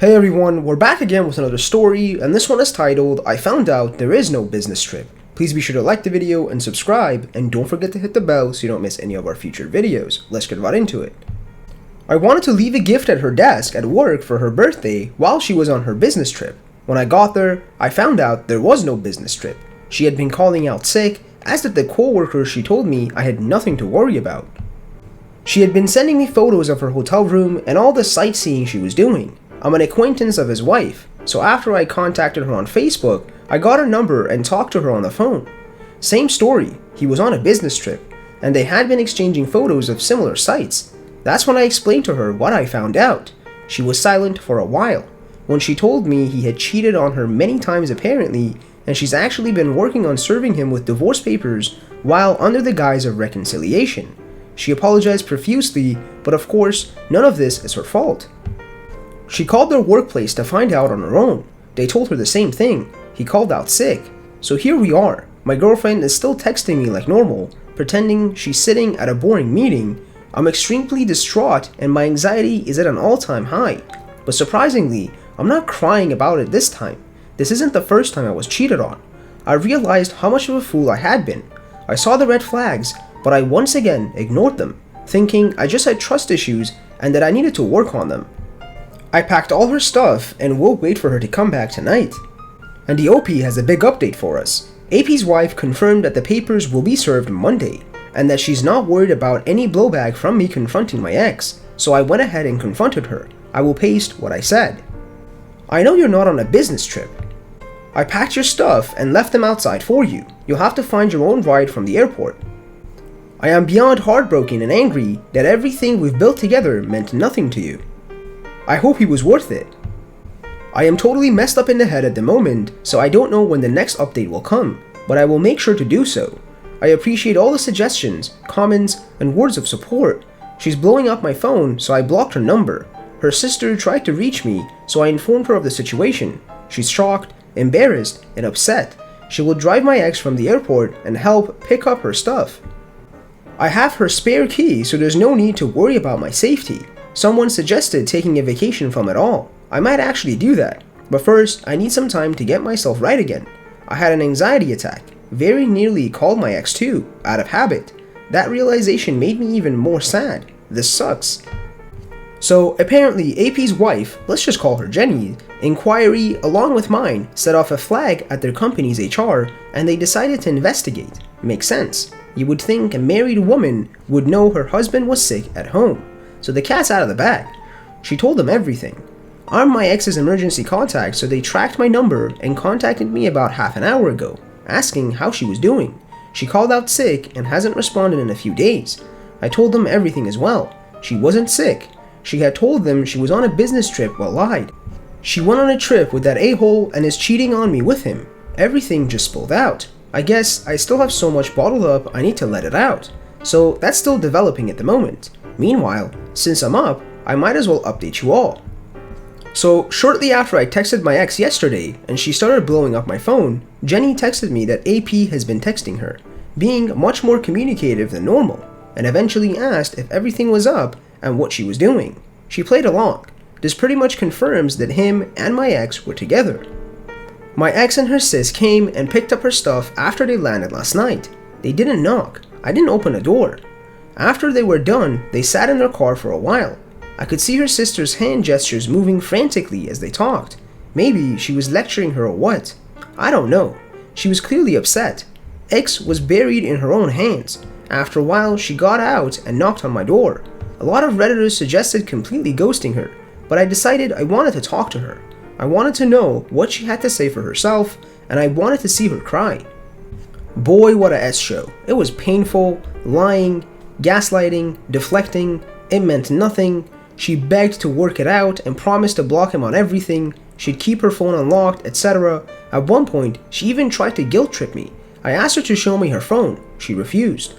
Hey everyone, we're back again with another story, and this one is titled, I Found Out There Is No Business Trip. Please be sure to like the video and subscribe, and don't forget to hit the bell so you don't miss any of our future videos. Let's get right into it. I wanted to leave a gift at her desk at work for her birthday while she was on her business trip. When I got there, I found out there was no business trip. She had been calling out sick, as did the co-worker she told me I had nothing to worry about. She had been sending me photos of her hotel room and all the sightseeing she was doing. I'm an acquaintance of his wife, so after I contacted her on Facebook, I got her number and talked to her on the phone. Same story, he was on a business trip, and they had been exchanging photos of similar sites. That's when I explained to her what I found out. She was silent for a while, when she told me he had cheated on her many times apparently, and she's actually been working on serving him with divorce papers while under the guise of reconciliation. She apologized profusely, but of course, none of this is her fault. She called their workplace to find out on her own. They told her the same thing. He called out sick. So here we are. My girlfriend is still texting me like normal, pretending she's sitting at a boring meeting. I'm extremely distraught and my anxiety is at an all-time high. But surprisingly, I'm not crying about it this time. This isn't the first time I was cheated on. I realized how much of a fool I had been. I saw the red flags, but I once again ignored them, thinking I just had trust issues and that I needed to work on them. I packed all her stuff and will wait for her to come back tonight. And the OP has a big update for us. AP's wife confirmed that the papers will be served Monday, and that she's not worried about any blowback from me confronting my ex, so I went ahead and confronted her. I will paste what I said. I know you're not on a business trip. I packed your stuff and left them outside for you. You'll have to find your own ride from the airport. I am beyond heartbroken and angry that everything we've built together meant nothing to you. I hope he was worth it. I am totally messed up in the head at the moment, so I don't know when the next update will come, but I will make sure to do so. I appreciate all the suggestions, comments, and words of support. She's blowing up my phone, so I blocked her number. Her sister tried to reach me, so I informed her of the situation. She's shocked, embarrassed, and upset. She will drive my ex from the airport and help pick up her stuff. I have her spare key, so there's no need to worry about my safety. Someone suggested taking a vacation from it all. I might actually do that, but first I need some time to get myself right again. I had an anxiety attack, very nearly called my ex too, out of habit. That realization made me even more sad. This sucks. So apparently AP's wife, let's just call her Jenny, inquiry along with mine set off a flag at their company's HR and they decided to investigate. Makes sense. You would think a married woman would know her husband was sick at home. So the cat's out of the bag. She told them everything. I'm my ex's emergency contact, so they tracked my number and contacted me about half an hour ago, asking how she was doing. She called out sick and hasn't responded in a few days. I told them everything as well. She wasn't sick. She had told them she was on a business trip but lied. She went on a trip with that a-hole and is cheating on me with him. Everything just spilled out. I guess I still have so much bottled up I need to let it out. So that's still developing at the moment. Meanwhile, since I'm up, I might as well update you all. So shortly after I texted my ex yesterday and she started blowing up my phone, Jenny texted me that AP has been texting her, being much more communicative than normal, and eventually asked if everything was up and what she was doing. She played along. This pretty much confirms that him and my ex were together. My ex and her sis came and picked up her stuff after they landed last night. They didn't knock. I didn't open the door. After they were done, they sat in their car for a while. I could see her sister's hand gestures moving frantically as they talked. Maybe she was lecturing her or what. I don't know. She was clearly upset. X was buried in her own hands. After a while, she got out and knocked on my door. A lot of Redditors suggested completely ghosting her, but I decided I wanted to talk to her. I wanted to know what she had to say for herself, and I wanted to see her cry. Boy, what a S show. It was painful, lying, gaslighting, deflecting, it meant nothing. She begged to work it out and promised to block him on everything. She'd keep her phone unlocked, etc. At one point, she even tried to guilt trip me. I asked her to show me her phone. She refused.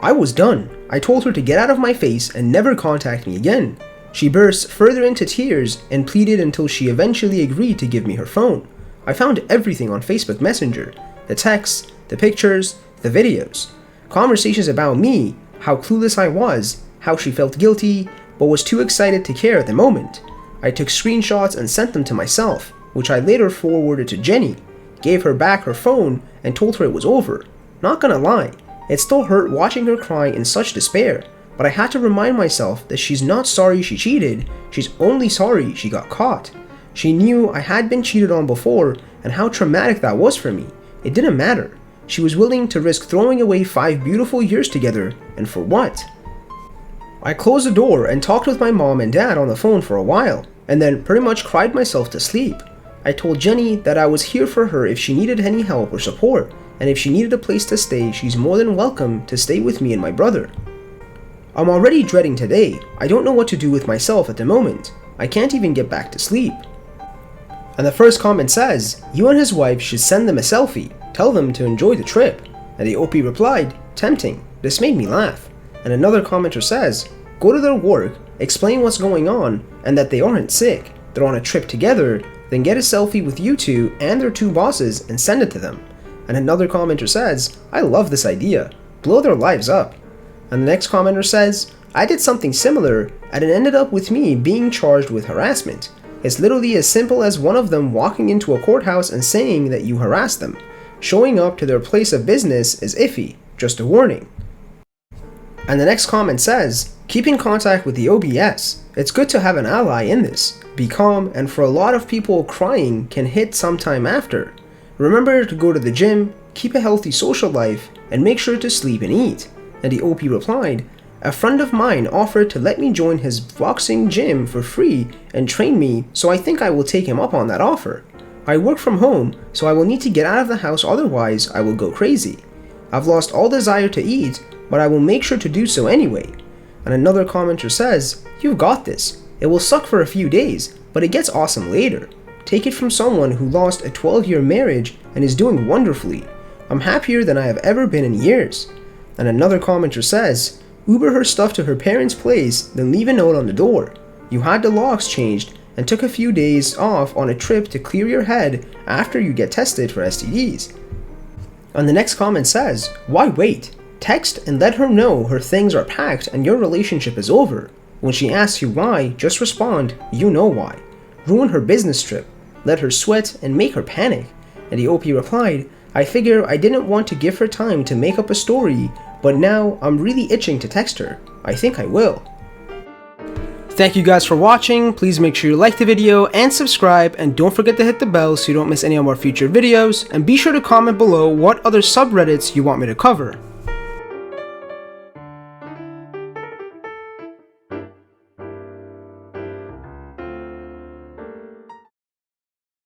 I was done. I told her to get out of my face and never contact me again. She burst further into tears and pleaded until she eventually agreed to give me her phone. I found everything on Facebook Messenger. The texts, the pictures, the videos. Conversations about me, how clueless I was, how she felt guilty, but was too excited to care at the moment. I took screenshots and sent them to myself, which I later forwarded to Jenny, gave her back her phone, and told her it was over. Not gonna lie, it still hurt watching her cry in such despair, but I had to remind myself that she's not sorry she cheated, she's only sorry she got caught. She knew I had been cheated on before and how traumatic that was for me. It didn't matter. She was willing to risk throwing away 5 beautiful years together, and for what? I closed the door and talked with my mom and dad on the phone for a while, and then pretty much cried myself to sleep. I told Jenny that I was here for her if she needed any help or support, and if she needed a place to stay, she's more than welcome to stay with me and my brother. I'm already dreading today. I don't know what to do with myself at the moment. I can't even get back to sleep. And the first comment says, you and his wife should send them a selfie. Tell them to enjoy the trip. And the OP replied, tempting. This made me laugh. And another commenter says, go to their work, explain what's going on, and that they aren't sick. They're on a trip together, then get a selfie with you two and their 2 bosses and send it to them. And another commenter says, I love this idea. Blow their lives up. And the next commenter says, I did something similar and it ended up with me being charged with harassment. It's literally as simple as one of them walking into a courthouse and saying that you harassed them. Showing up to their place of business is iffy, just a warning. And the next comment says, keep in contact with the OBS. It's good to have an ally in this. Be calm, and for a lot of people, crying can hit sometime after. Remember to go to the gym, keep a healthy social life, and make sure to sleep and eat. And the OP replied, a friend of mine offered to let me join his boxing gym for free and train me, so I think I will take him up on that offer. I work from home, so I will need to get out of the house, otherwise I will go crazy. I've lost all desire to eat, but I will make sure to do so anyway. And another commenter says, you've got this. It will suck for a few days, but it gets awesome later. Take it from someone who lost a 12-year marriage and is doing wonderfully. I'm happier than I have ever been in years. And another commenter says, Uber her stuff to her parents' place, then leave a note on the door. You had the locks changed and took a few days off on a trip to clear your head after you get tested for STDs. And the next comment says, why wait? Text and let her know her things are packed and your relationship is over. When she asks you why, just respond, you know why. Ruin her business trip. Let her sweat and make her panic. And the OP replied, I figure I didn't want to give her time to make up a story, but now I'm really itching to text her. I think I will. Thank you guys for watching. Please make sure you like the video and subscribe, and don't forget to hit the bell so you don't miss any of our future videos, and be sure to comment below what other subreddits you want me to cover.